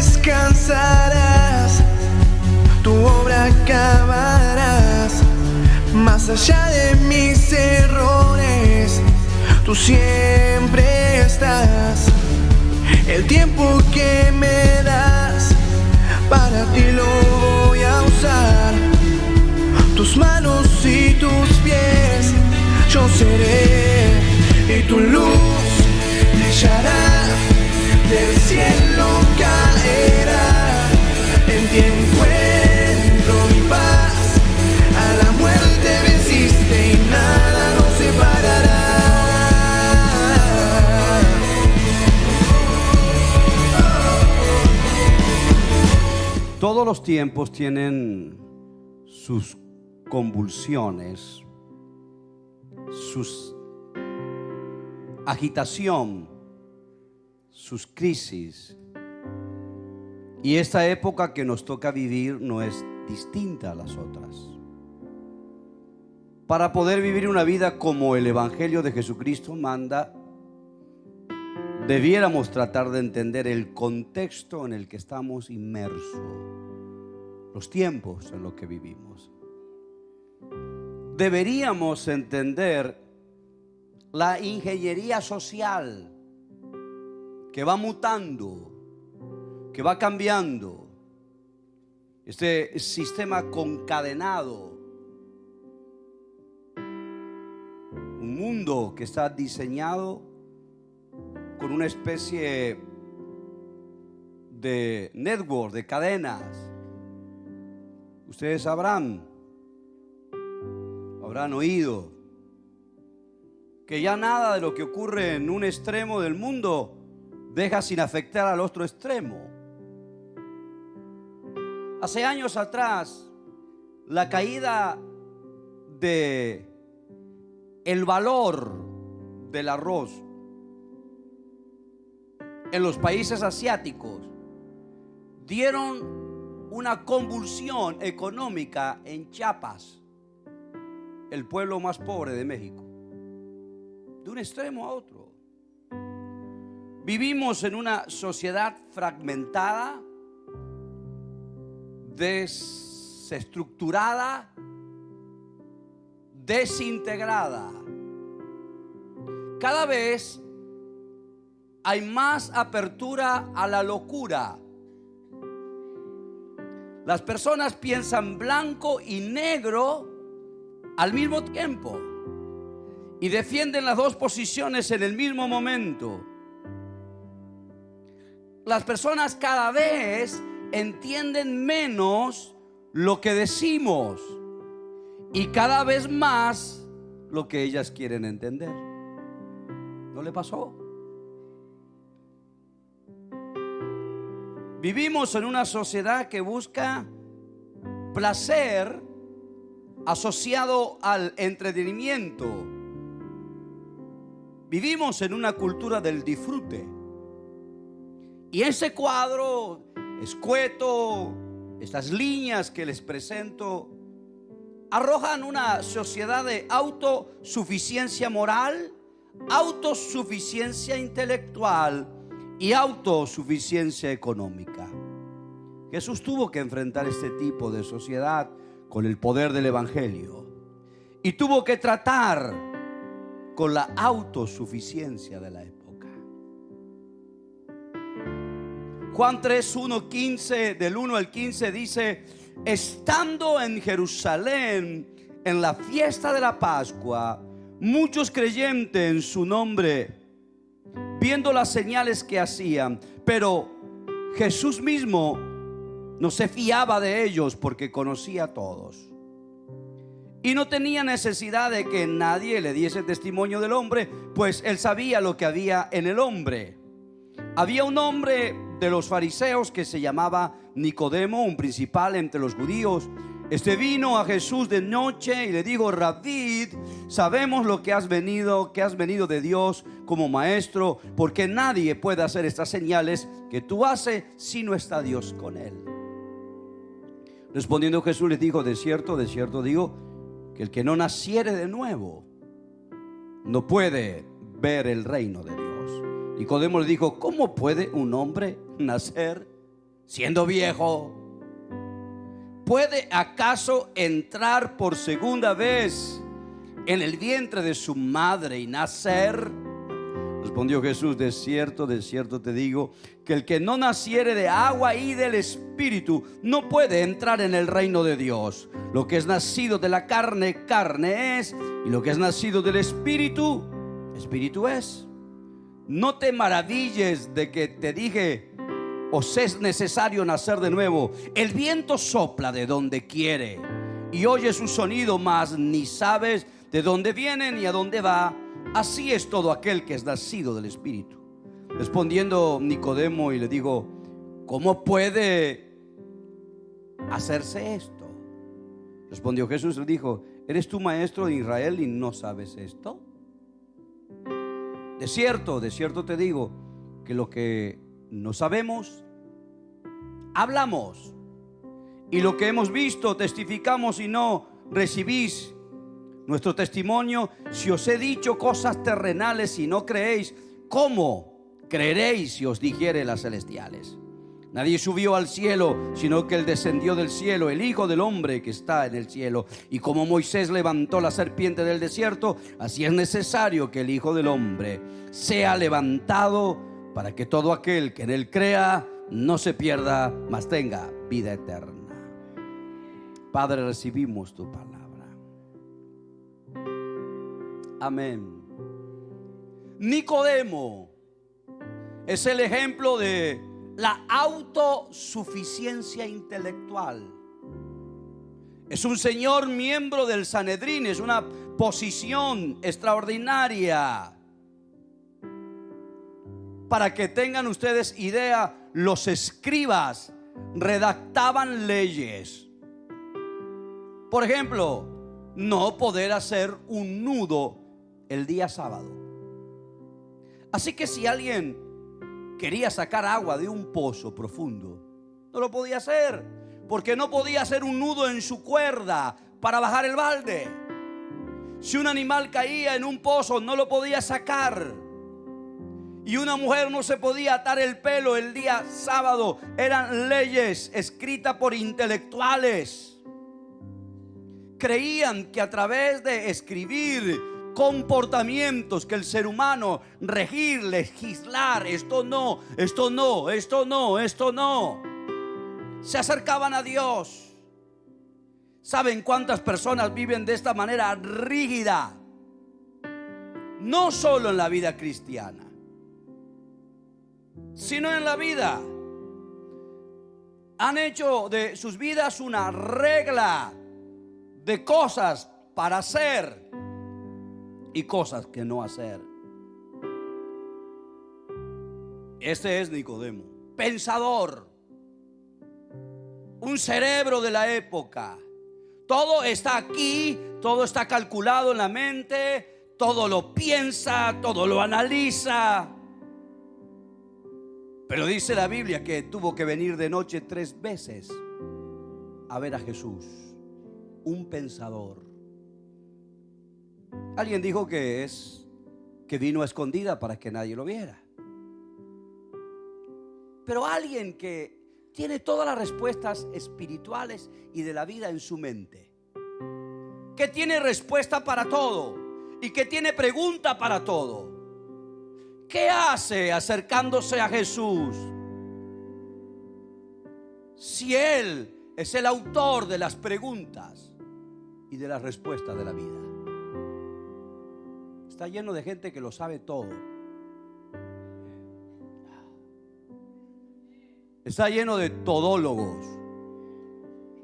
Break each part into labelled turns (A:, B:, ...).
A: descansarás, tu obra acabarás. Más allá de mis errores, tú siempre estás. El tiempo que me das, para ti lo voy a usar. Tus manos y tus pies, yo seré, y tu luz brillará, del cielo caerá. En ti encuentro mi paz, a la muerte venciste y nada nos separará.
B: Todos los tiempos tienen sus convulsiones, sus agitación, sus crisis. Y esta época que nos toca vivir no es distinta a las otras. Para poder vivir una vida como el Evangelio de Jesucristo manda, debiéramos tratar de entender el contexto en el que estamos inmersos, los tiempos en los que vivimos. Deberíamos entender la ingeniería social que va mutando, que va cambiando, este sistema concadenado, un mundo que está diseñado con una especie de network, de cadenas. Ustedes habrán oído que ya nada de lo que ocurre en un extremo del mundo deja sin afectar al otro extremo. Hace años atrás, la caída de el valor del arroz en los países asiáticos dieron una convulsión económica en Chiapas, el pueblo más pobre de México, de un extremo a otro. Vivimos en una sociedad fragmentada, desestructurada, desintegrada. Cada vez hay más apertura a la locura. Las personas piensan blanco y negro al mismo tiempo y defienden las dos posiciones en el mismo momento. Las personas cada vez entienden menos lo que decimos y cada vez más lo que ellas quieren entender. ¿No le pasó? Vivimos en una sociedad que busca placer asociado al entretenimiento. Vivimos en una cultura del disfrute. Y ese cuadro escueto, estas líneas que les presento, arrojan una sociedad de autosuficiencia moral, autosuficiencia intelectual y autosuficiencia económica. Jesús tuvo que enfrentar este tipo de sociedad con el poder del Evangelio y tuvo que tratar con la autosuficiencia de la época. Juan 3, 1, 15, del 1 al 15 dice: estando en Jerusalén en la fiesta de la Pascua, muchos creyentes en su nombre, viendo las señales que hacían, pero Jesús mismo no se fiaba de ellos porque conocía a todos y no tenía necesidad de que nadie le diese testimonio del hombre, pues él sabía lo que había en el hombre. Había un hombre de los fariseos que se llamaba Nicodemo, un principal entre los judíos. Este vino a Jesús de noche y le dijo: Rabí, sabemos lo que has venido de Dios como maestro, porque nadie puede hacer estas señales que tú haces si no está Dios con él. Respondiendo Jesús les dijo: de cierto digo, que el que no naciere de nuevo no puede ver el reino de Dios. Nicodemo le dijo: ¿cómo puede un hombre nacer siendo viejo, ¿puede acaso entrar por segunda vez en el vientre de su madre y nacer? Respondió Jesús: de cierto te digo, que el que no naciere de agua y del Espíritu no puede entrar en el reino de Dios. Lo que es nacido de la carne, carne es, y lo que es nacido del Espíritu, Espíritu es. No te maravilles de que te dije: os es necesario nacer de nuevo. El viento sopla de donde quiere y oye su sonido, mas ni sabes de dónde viene ni a dónde va. Así es todo aquel que es nacido del Espíritu. Respondiendo Nicodemo y le dijo: ¿cómo puede hacerse esto? Respondió Jesús y le dijo: ¿eres tú maestro de Israel y no sabes esto? De cierto te digo, que lo que no sabemos, hablamos, y lo que hemos visto, testificamos, y no recibís nuestro testimonio. Si os he dicho cosas terrenales y no creéis, ¿cómo creeréis si os dijere las celestiales? Nadie subió al cielo, sino que Él descendió del cielo, el Hijo del Hombre que está en el cielo. Y como Moisés levantó la serpiente del desierto, así es necesario que el Hijo del Hombre sea levantado, para que todo aquel que en Él crea no se pierda, mas tenga vida eterna. Padre, recibimos tu palabra. Amén. Nicodemo es el ejemplo de la autosuficiencia intelectual. Es un señor miembro del Sanedrín, es una posición extraordinaria. Para que tengan ustedes idea, los escribas redactaban leyes. Por ejemplo, no poder hacer un nudo el día sábado. Así que si alguien quería sacar agua de un pozo profundo, no lo podía hacer, porque no podía hacer un nudo en su cuerda para bajar el balde. Si un animal caía en un pozo, no lo podía sacar. Y una mujer no se podía atar el pelo el día sábado. Eran leyes escritas por intelectuales. Creían que a través de escribir comportamientos que el ser humano, regir, legislar, esto no, esto no, esto no, esto no, se acercaban a Dios. ¿Saben cuántas personas viven de esta manera rígida? No solo en la vida cristiana, sino en la vida. Han hecho de sus vidas una regla de cosas para hacer y cosas que no hacer. Este es Nicodemo, pensador, un cerebro de la época. Todo está aquí, todo está calculado en la mente, todo lo piensa, todo lo analiza. Pero dice la Biblia que tuvo que venir de noche 3 veces a ver a Jesús, un pensador. Alguien dijo que vino a escondida para que nadie lo viera. Pero alguien que tiene todas las respuestas espirituales y de la vida en su mente, que tiene respuesta para todo y que tiene pregunta para todo. ¿Qué hace acercándose a Jesús si Él es el autor de las preguntas y de las respuestas de la vida? Está lleno de gente que lo sabe todo. Está lleno de todólogos.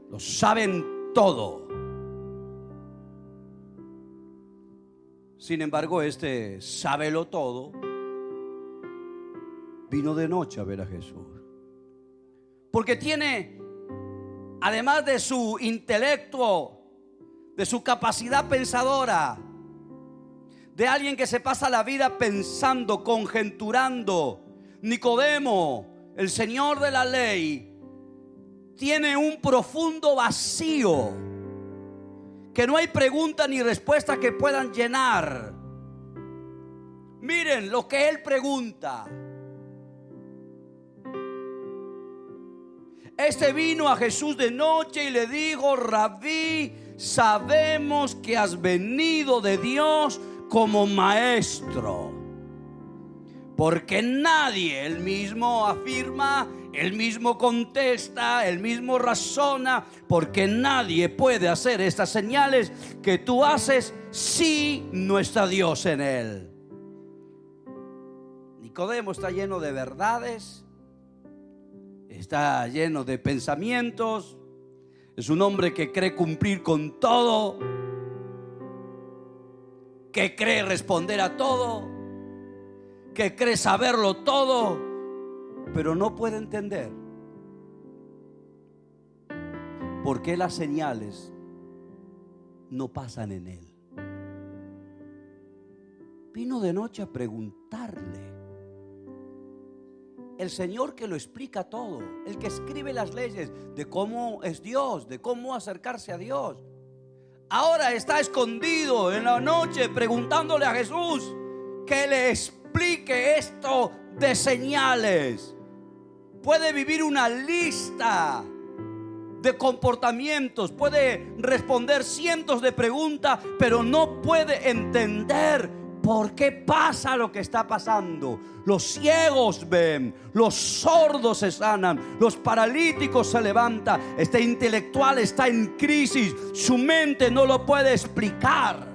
B: Lo saben todo. Sin embargo, este sábelo todo vino de noche a ver a Jesús. Porque tiene, además de su intelecto, de su capacidad pensadora, de alguien que se pasa la vida pensando, conjeturando, Nicodemo, el señor de la ley, tiene un profundo vacío que no hay pregunta ni respuesta que puedan llenar. Miren lo que él pregunta. Este vino a Jesús de noche y le dijo: Rabí, sabemos que has venido de Dios como maestro. Porque nadie, él mismo afirma, él mismo contesta, él mismo razona, porque nadie puede hacer estas señales que tú haces si no está Dios en él. Nicodemo está lleno de verdades, está lleno de pensamientos, es un hombre que cree cumplir con todo, que cree responder a todo, que cree saberlo todo, pero no puede entender por qué las señales no pasan en él. Vino de noche a preguntarle. El Señor que lo explica todo, el que escribe las leyes de cómo es Dios, de cómo acercarse a Dios, ahora está escondido en la noche preguntándole a Jesús que le explique esto de señales. Puede vivir una lista de comportamientos, puede responder cientos de preguntas, pero no puede entender por qué pasa lo que está pasando. Los ciegos ven, los sordos se sanan, los paralíticos se levantan. Este intelectual está en crisis, su mente no lo puede explicar.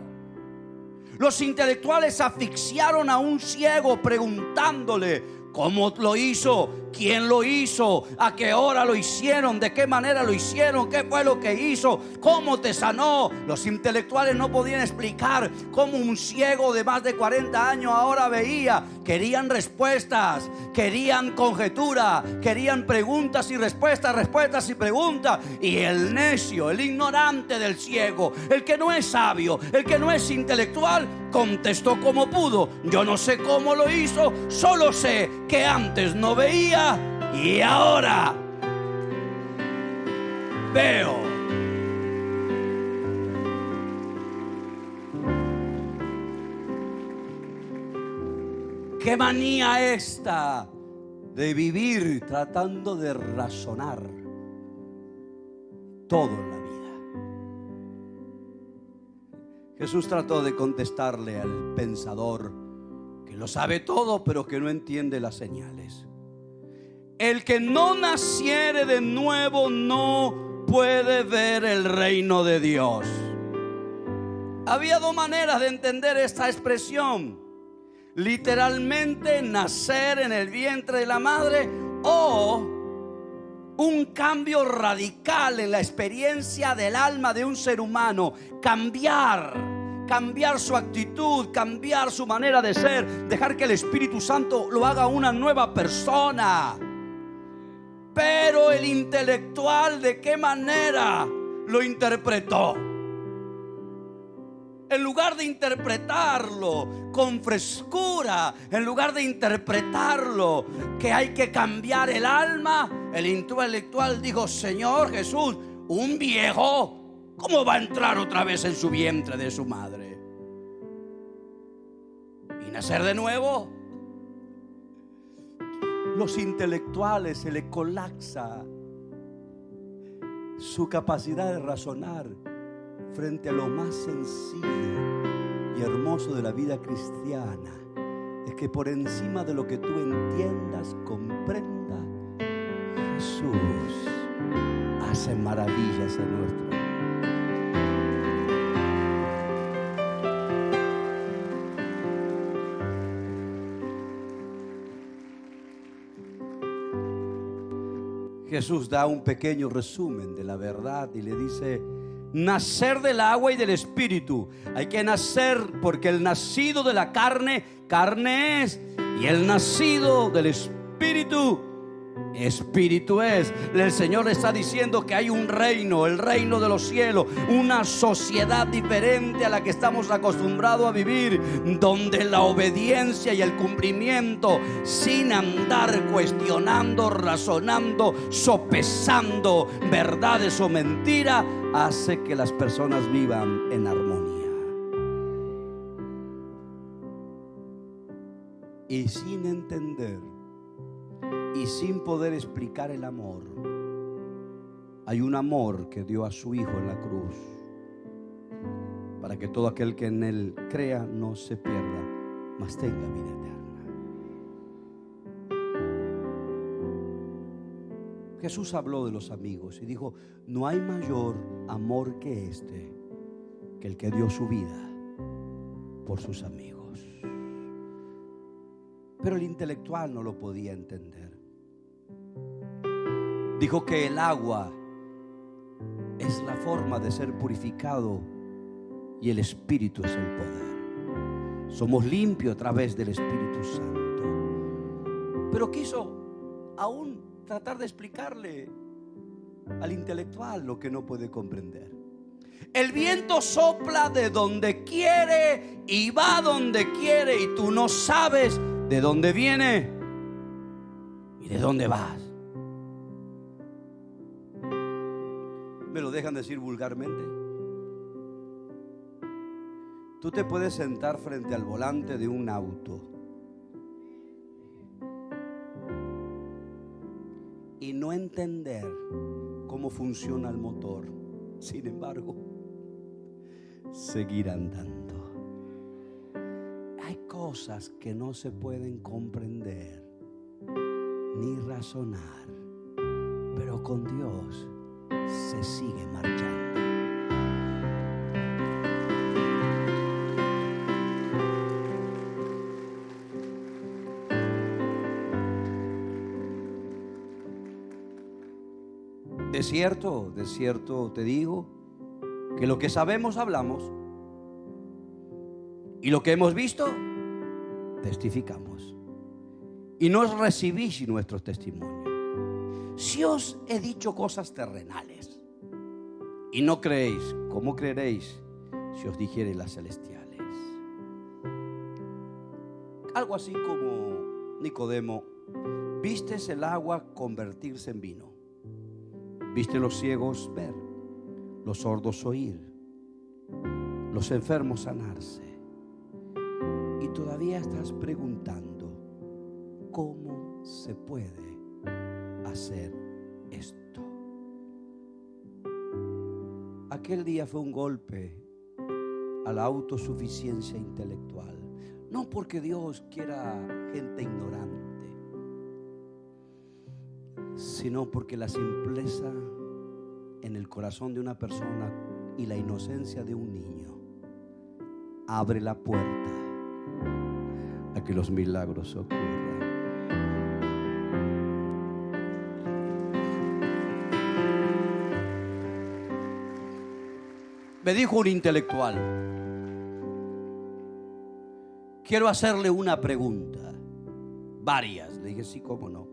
B: Los intelectuales asfixiaron a un ciego preguntándole cómo lo hizo, quién lo hizo, a qué hora lo hicieron, de qué manera lo hicieron, qué fue lo que hizo, cómo te sanó. Los intelectuales no podían explicar cómo un ciego de más de 40 años ahora veía. Querían respuestas, querían conjetura, querían preguntas y respuestas, respuestas y preguntas. Y el necio, el ignorante del ciego, el que no es sabio, el que no es intelectual, contestó como pudo: yo no sé cómo lo hizo, solo sé que antes no veía y ahora veo. Qué manía esta de vivir tratando de razonar todo en la vida. Jesús trató de contestarle al pensador que lo sabe todo pero que no entiende las señales. El que no naciere de nuevo no puede ver el reino de Dios. Había dos maneras de entender esta expresión: literalmente nacer en el vientre de la madre, o un cambio radical en la experiencia del alma de un ser humano, cambiar su actitud, cambiar su manera de ser, dejar que el Espíritu Santo lo haga una nueva persona. Pero el intelectual, ¿de qué manera lo interpretó? En lugar de interpretarlo con frescura, en lugar de interpretarlo que hay que cambiar el alma, el intelectual dijo: Señor Jesús, un viejo, ¿cómo va a entrar otra vez en su vientre de su madre? ¿Y nacer de nuevo? Los intelectuales se le colapsa su capacidad de razonar frente a lo más sencillo y hermoso de la vida cristiana. Es que por encima de lo que tú entiendas, comprenda, Jesús hace maravillas en nuestra vida. Jesús da un pequeño resumen de la verdad y le dice: nacer del agua y del espíritu. Hay que nacer, porque el nacido de la carne, carne es, y el nacido del espíritu, espíritu es. El Señor está diciendo que hay un reino, el reino de los cielos, una sociedad diferente a la que estamos acostumbrados a vivir, donde la obediencia y el cumplimiento, sin andar cuestionando, razonando, sopesando verdades o mentiras, hace que las personas vivan en armonía. Y sin entender y sin poder explicar el amor, hay un amor que dio a su Hijo en la cruz, para que todo aquel que en Él crea no se pierda, mas tenga vida eterna. Jesús habló de los amigos y dijo: no hay mayor amor que este, que el que dio su vida por sus amigos. Pero el intelectual no lo podía entender. Dijo que el agua es la forma de ser purificado y el Espíritu es el poder. Somos limpios a través del Espíritu Santo. Pero quiso aún tratar de explicarle al intelectual lo que no puede comprender. El viento sopla de donde quiere y va donde quiere, y tú no sabes de dónde viene y de dónde vas. ¿Me lo dejan decir vulgarmente? Tú te puedes sentar frente al volante de un auto y no entender cómo funciona el motor. Sin embargo, seguir andando. Hay cosas que no se pueden comprender ni razonar, pero con Dios se sigue marchando. De cierto te digo que lo que sabemos hablamos, y lo que hemos visto testificamos, y no recibís nuestro testimonio. Si os he dicho cosas terrenales y no creéis, ¿cómo creeréis si os dijere las celestiales? Algo así como Nicodemo: ¿vistes el agua convertirse en vino? ¿Viste los ciegos ver, los sordos oír, los enfermos sanarse? Y todavía estás preguntando: ¿cómo se puede hacer esto? Aquel día fue un golpe a la autosuficiencia intelectual. No porque Dios quiera gente ignorante, sino porque la simpleza en el corazón de una persona y la inocencia de un niño abre la puerta a que los milagros ocurran. Me dijo un intelectual: quiero hacerle una pregunta. Varias. Le dije: sí, cómo no.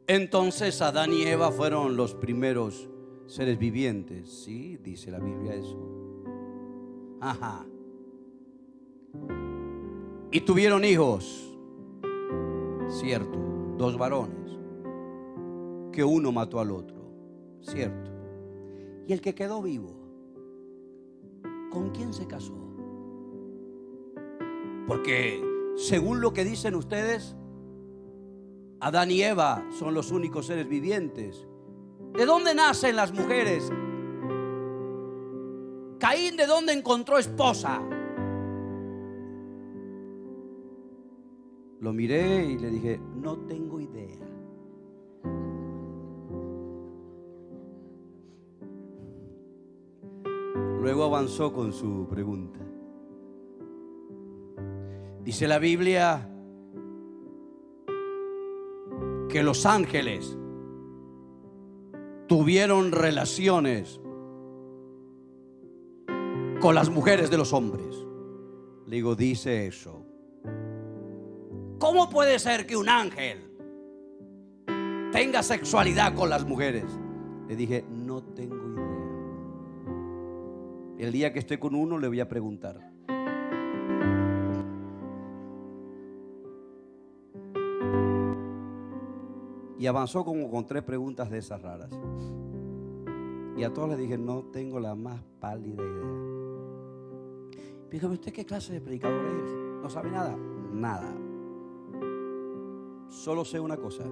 B: Entonces Adán y Eva fueron los primeros seres vivientes. Sí, dice la Biblia eso. Ajá. Y tuvieron hijos. Cierto, 2 varones, que uno mató al otro. Cierto. Y el que quedó vivo, ¿con quién se casó? Porque según lo que dicen ustedes, Adán y Eva son los únicos seres vivientes. ¿De dónde nacen las mujeres? Caín, ¿de dónde encontró esposa? Lo miré y le dije: no tengo idea. Luego avanzó con su pregunta. Dice la Biblia que los ángeles tuvieron relaciones con las mujeres de los hombres. Le digo: dice eso. ¿Cómo puede ser que un ángel tenga sexualidad con las mujeres? Le dije: no tengo idea. El día que esté con uno le voy a preguntar. Y avanzó como con 3 preguntas de esas raras. Y a todos les dije: no tengo la más pálida idea. Dígame, ¿usted qué clase de predicador es? ¿No sabe nada? Nada. Solo sé una cosa: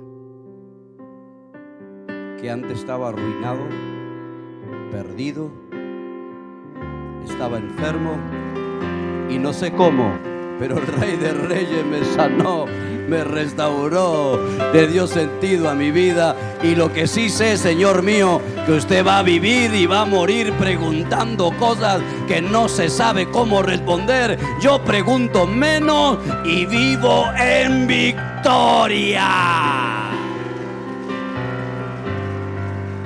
B: que antes estaba arruinado, perdido, estaba enfermo y no sé cómo, pero el Rey de Reyes me sanó, me restauró, le dio sentido a mi vida. Y lo que sí sé, Señor mío, que usted va a vivir y va a morir preguntando cosas que no se sabe cómo responder. Yo pregunto menos y vivo en victoria.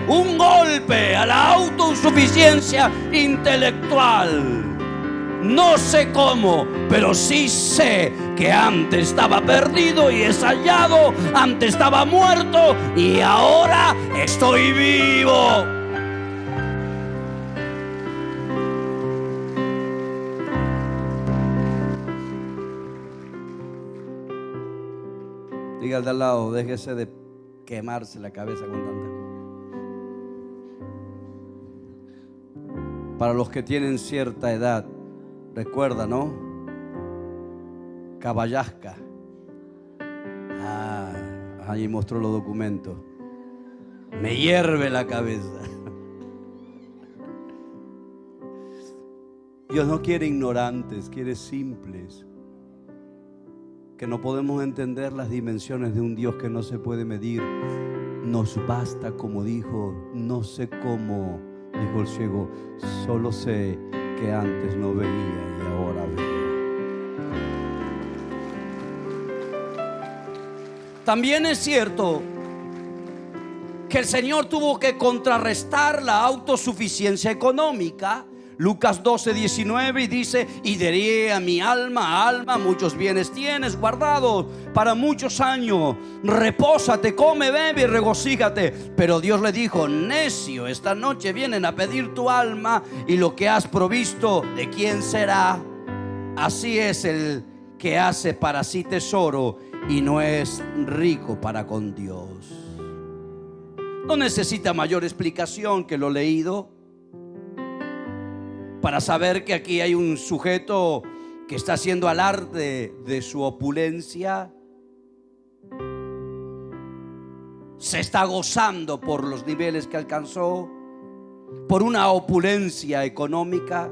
B: Un golpe a la autosuficiencia intelectual. No sé cómo, pero sí sé que antes estaba perdido y es hallado, antes estaba muerto y ahora estoy vivo. Diga al de al lado, déjese de quemarse la cabeza con tanta. Para los que tienen cierta edad, recuerda, ¿no? Caballasca. Ahí mostró los documentos. Me hierve la cabeza. Dios no quiere ignorantes, quiere simples. Que no podemos entender las dimensiones de un Dios que no se puede medir. Nos basta, como dijo, no sé cómo, dijo el ciego, solo sé que antes no veía y ahora veo. También es cierto que el Señor tuvo que contrarrestar la autosuficiencia económica. Lucas 12:19 y dice: y diré a mi alma, alma, muchos bienes tienes guardados para muchos años, repósate, come, bebe y regocíjate. Pero Dios le dijo: necio, esta noche vienen a pedir tu alma, y lo que has provisto, ¿de quién será? Así es el que hace para sí tesoro y no es rico para con Dios. No necesita mayor explicación que lo leído para saber que aquí hay un sujeto que está haciendo alarde de su opulencia. Se está gozando por los niveles que alcanzó, por una opulencia económica.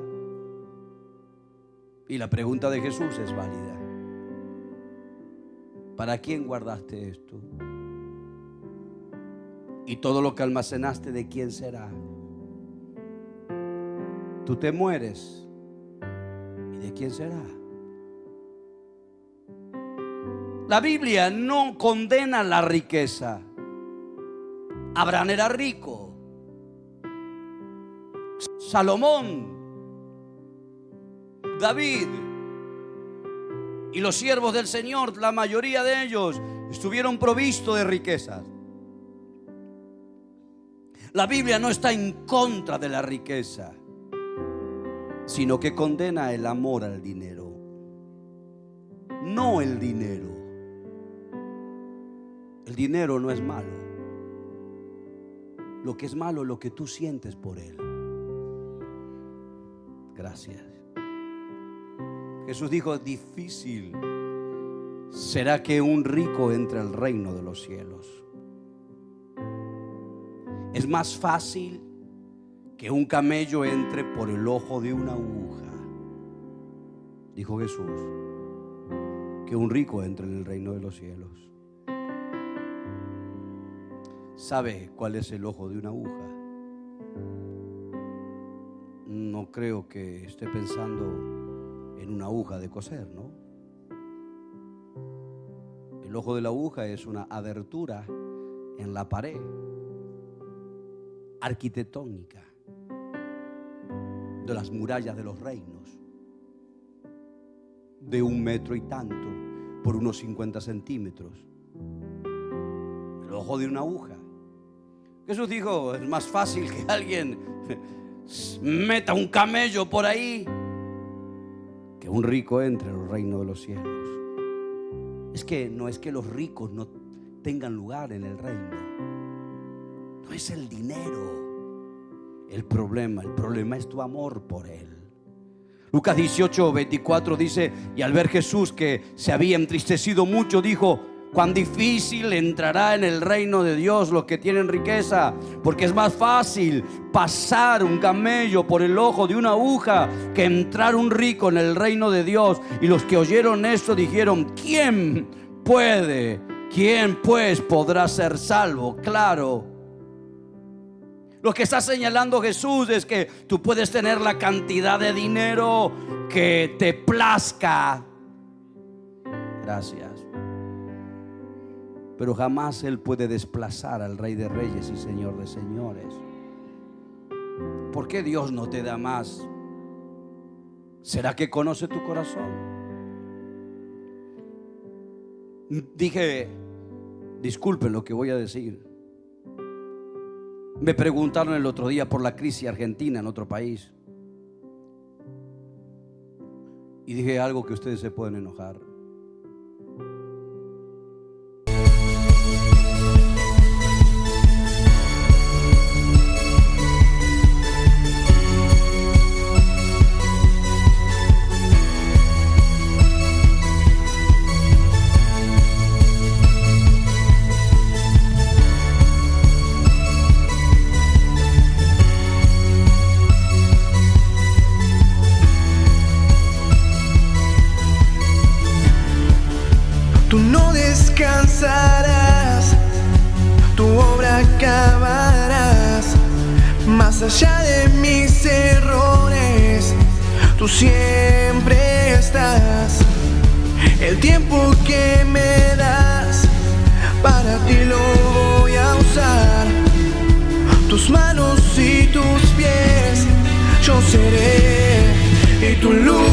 B: Y la pregunta de Jesús es válida: ¿para quién guardaste esto? Y todo lo que almacenaste, ¿de quién será? Tú te mueres, ¿y de quién será? La Biblia no condena la riqueza. Abraham era rico, Salomón, David y los siervos del Señor, la mayoría de ellos estuvieron provistos de riquezas. La Biblia no está en contra de la riqueza, sino que condena el amor al dinero. No el dinero. El dinero no es malo. Lo que es malo es lo que tú sientes por él. Gracias. Jesús dijo: difícil será que un rico entre al reino de los cielos. Es más fácil que un camello entre por el ojo de una aguja, dijo Jesús, que un rico entre en el reino de los cielos. ¿Sabe cuál es el ojo de una aguja? No creo que esté pensando en una aguja de coser, ¿no? El ojo de la aguja es una abertura en la pared arquitectónica de las murallas de los reinos, de 1 metro y tanto por unos 50 centímetros. El ojo de una aguja. Jesús dijo: es más fácil que alguien meta un camello por ahí que un rico entre en el reino de los cielos. Es que no es que los ricos no tengan lugar en el reino. No es el dinero el problema es tu amor por él. Lucas 18:24 dice: y al ver Jesús que se había entristecido mucho, dijo: Cuán difícil entrará en el reino de Dios los que tienen riqueza, porque es más fácil pasar un camello por el ojo de una aguja que entrar un rico en el reino de Dios. Y los que oyeron esto dijeron: ¿quién puede? ¿Quién pues podrá ser salvo? Claro, lo que está señalando Jesús es que tú puedes tener la cantidad de dinero que te plazca. Gracias. Pero jamás Él puede desplazar al Rey de Reyes y Señor de Señores. ¿Por qué Dios no te da más? ¿Será que conoce tu corazón? Dije, disculpen lo que voy a decir. Me preguntaron el otro día por la crisis argentina en otro país. Y dije algo que ustedes se pueden enojar.
A: Tú no descansarás, tu obra acabarás. Más allá de mis errores, tú siempre estás. El tiempo que me das, para ti lo voy a usar. Tus manos y tus pies, yo seré, y tu luz